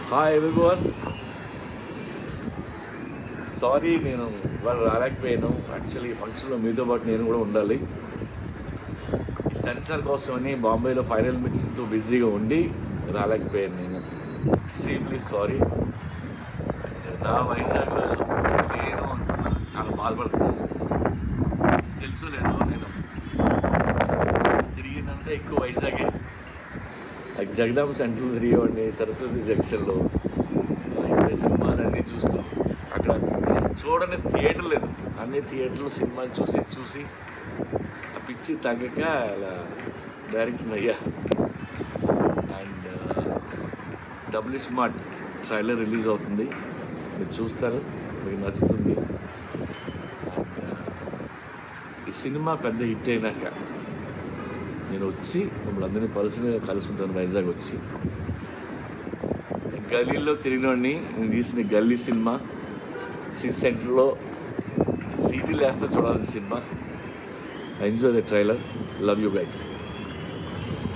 Hi everyone. Sorry నేను వాళ్ళు రాలేకపోయాను. Actually ఈ ఫంక్షన్లో మీతో పాటు నేను కూడా ఉండాలి. ఈ సెన్సార్ కోసమని బాంబేలో ఫైనల్ మిక్సింగ్తో బిజీగా ఉండి రాలేకపోయాను. నేను ఎక్స్ట్రీమ్లీ సారీ. నా వైజాగ్లో నేను చాలా బాధపడుతున్నాను. తెలుసు లేదు, నేను తిరిగినంత ఎక్కువ వైజాగే. జగదాంబ సెంటర్లో తిరిగేవాడిని, సరస్వతి జంక్షన్లో ఇక్కడ సినిమాలన్నీ చూస్తూ అక్కడ చూడని థియేటర్ లేదు. అన్ని థియేటర్లో సినిమాలు చూసి ఆ పిచ్చి తగ్గక అలా డైరెక్టర్ అయ్యా. And double smart trailer release అవుతుంది, మీరు చూస్తారు, మీకు నచ్చుతుంది. ఈ సినిమా పెద్ద హిట్ అయినాక నేను వచ్చి మిమ్మల్ని అందరినీ పర్సనల్గా కలుసుకుంటాను. వైజాగ్ వచ్చి గల్లీలో తిరిగినోడిని. నేను తీసిన గల్లీ సినిమా సిటీ సెంటర్లో సీటీలు వేస్తే చూడాల్సిన cinema. Enjoy the trailer. Love you guys.